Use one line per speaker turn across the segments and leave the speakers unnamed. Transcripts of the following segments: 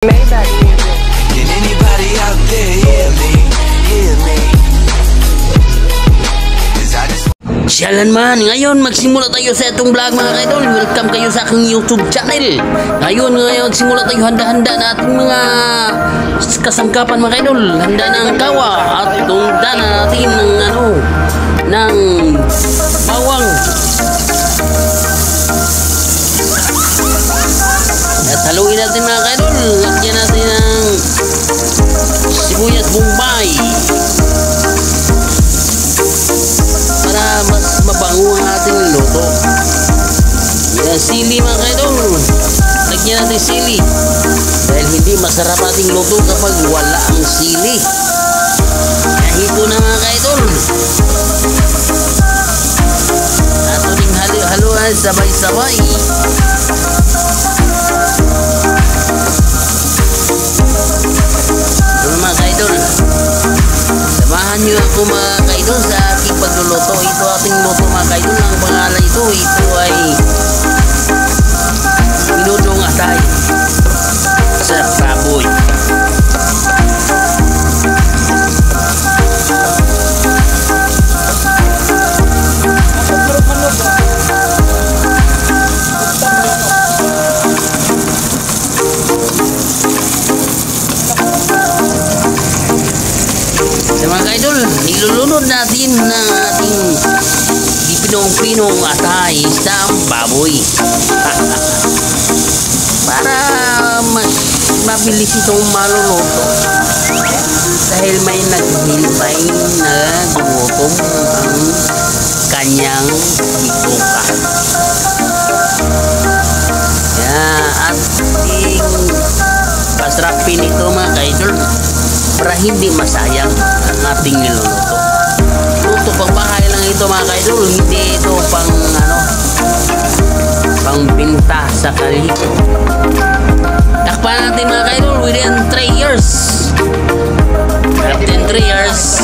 Maybach music.
Can anybody out there hear me? Hear me?
Sialan man, ngayon magsimula tayo sa itong vlog mga kaidol. Welcome kayo sa aking YouTube channel. Ngayon simula tayo, handa-handa na ating mga kasangkapan mga kaidol. Handa na ang kawa at tunda na natin ng bawang. At haluin natin mga kaidol. Lagyan natin ng sibuyas bombay para mas mabango ang ating luto. Yan, sili mga kaidol. Lagyan natin sili dahil hindi masarap ating luto kapag wala ang sili. Kaya hito na mga kaidol. Ato ding haluan sabay-sabay. Mga kaidol, samahan nyo ako mga kaidol sa aking pagluluto. Ito ating luto mga kaidol. Ang pangalan ito ay minudong atay sa baboy. Mga kaidol, nilulunod natin ng ating pinong-pinong atay sa baboy para mas mabilis itong maluluto dahil may naghilbay na gutom ang kanyang bituka. At pasrapin ito mga kaidol para hindi masayang ang ating niluluto. Luto pang bahay lang ito mga kaidol, hindi ito pang binta sa kalito. Takpan natin mga kaidol within 3 years. Within 3 years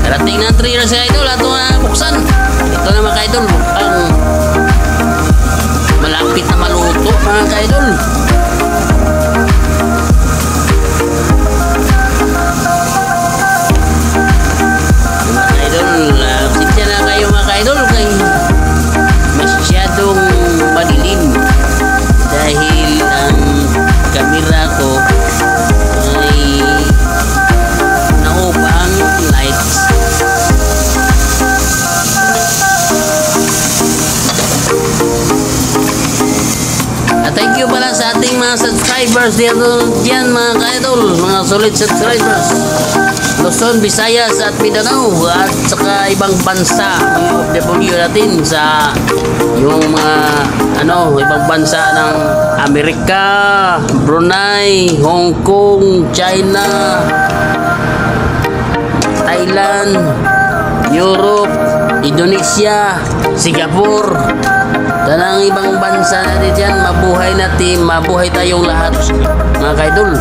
darating na 3 years mga idol, ato na buksan. Ito na mga kaidol, ang malapit na maluto mga kaidol. Mga kaidol, sitya na kayo mga kaidol kay masyadong madilim dahil ang kamera ko ay naoff ang lights. Thank you pala sa ating mga subscribers diyan mga kaidol, mga solid subscribers Luzon, Visayas at Mindanao at saka ibang bansa, mga OFW natin sa yung mga ibang bansa ng Amerika, Brunei, Hong Kong, China, Thailand, Europe, Indonesia, Singapore, dan ang ibang bansa natin dyan. Mabuhay tayong lahat mga kaidol.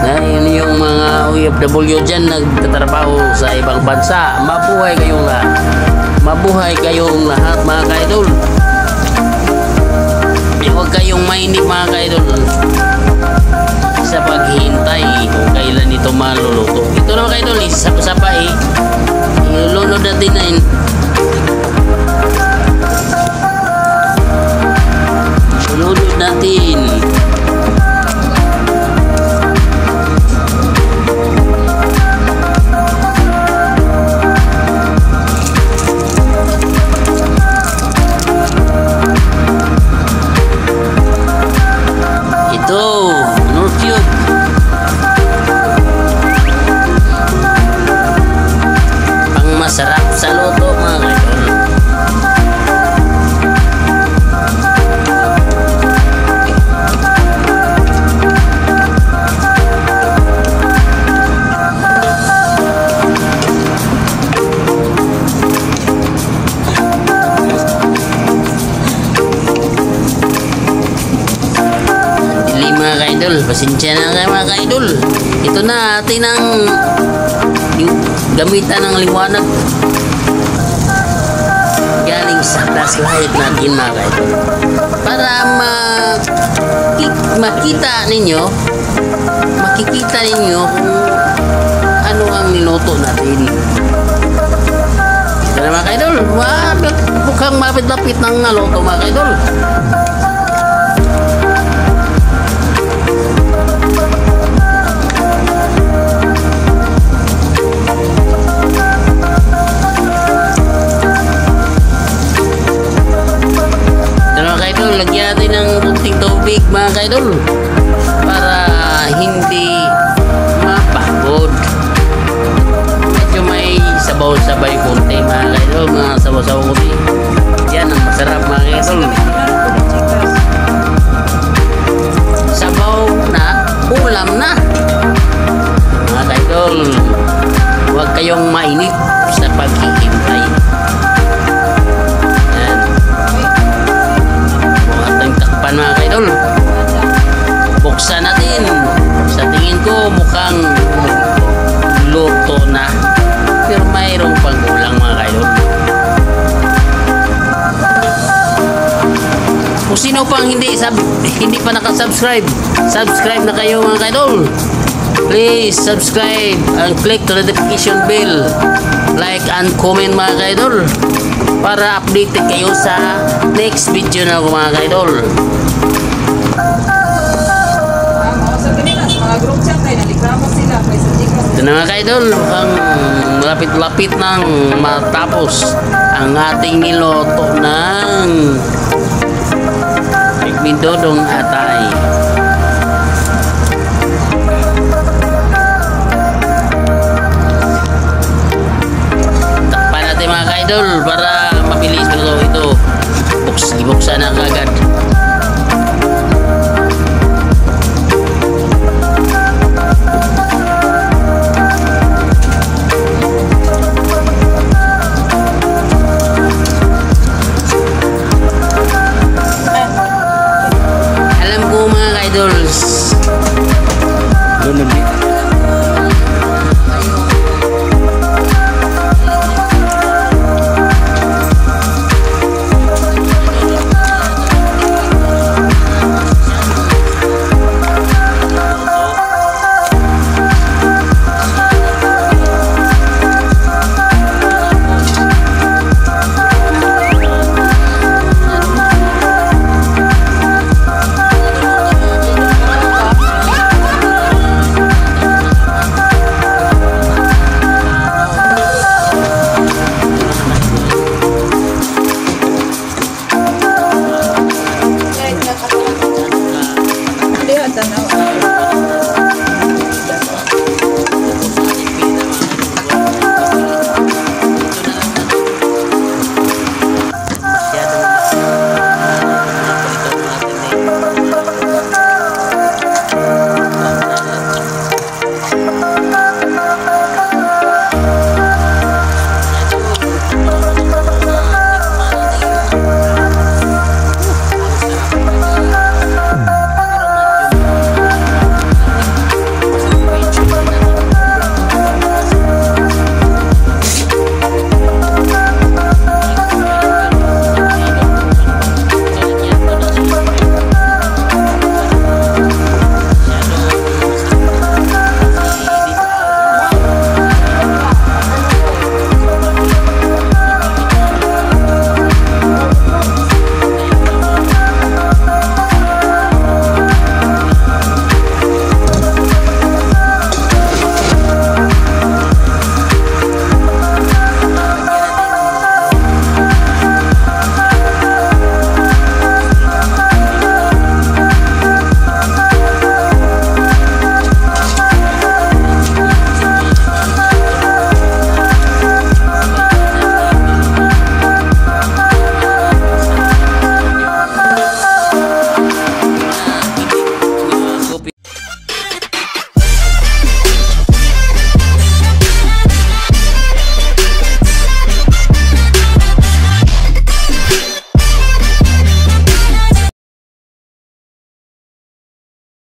Yun yung mga OFW dyan nagtatrabaho sa ibang bansa. Mabuhay kayong lahat. Mabuhay kayong lahat mga kaidol. Huwag kayong mainip mga kaidol sa paghihintay kung kailan ito maluluto. Ito na mga kaidol, isa-sapa ilulunod natin na ilulunod natin. Ito, North Cube. Pang masarap sa luto mga kaidol. Pasensya na kayo mga kaidol. Ito na atin ang gamitan ng liwanag galing sa flashlight natin mga kaidol para makikita ninyo kung ano ang niluto natin. Kaya mga kaidol, mukhang malapit-lapit ng naluto mga kaidol. Lagyan natin ng kunting tubig mga kaidol para hindi mapagod. Medyo may sabaw-sabay kunti mga kaidol, mga sabaw-sabaw kunti. Yan ang masarap mga kaidol. Sabaw na, ulam na mga kaidol. Huwag kayong mainit sa paghihintay. Mga kaidol, buksan natin. Sa tingin ko mukhang luto na, pero mayroong pagkulang mga kaidol. Kung sino pang hindi pa nakasubscribe, subscribe na kayo mga kaidol. Please subscribe and click the notification bell, like and comment mga kaidol para updated kayo sa next video na ako mga kaidol. Ito na mga kaidol, mukhang malapit-lapit nang matapos ang ating niloto ng Bigmindodong atay. Takpan natin mga kaidol para mabilis ito. Ibuksan na kagad.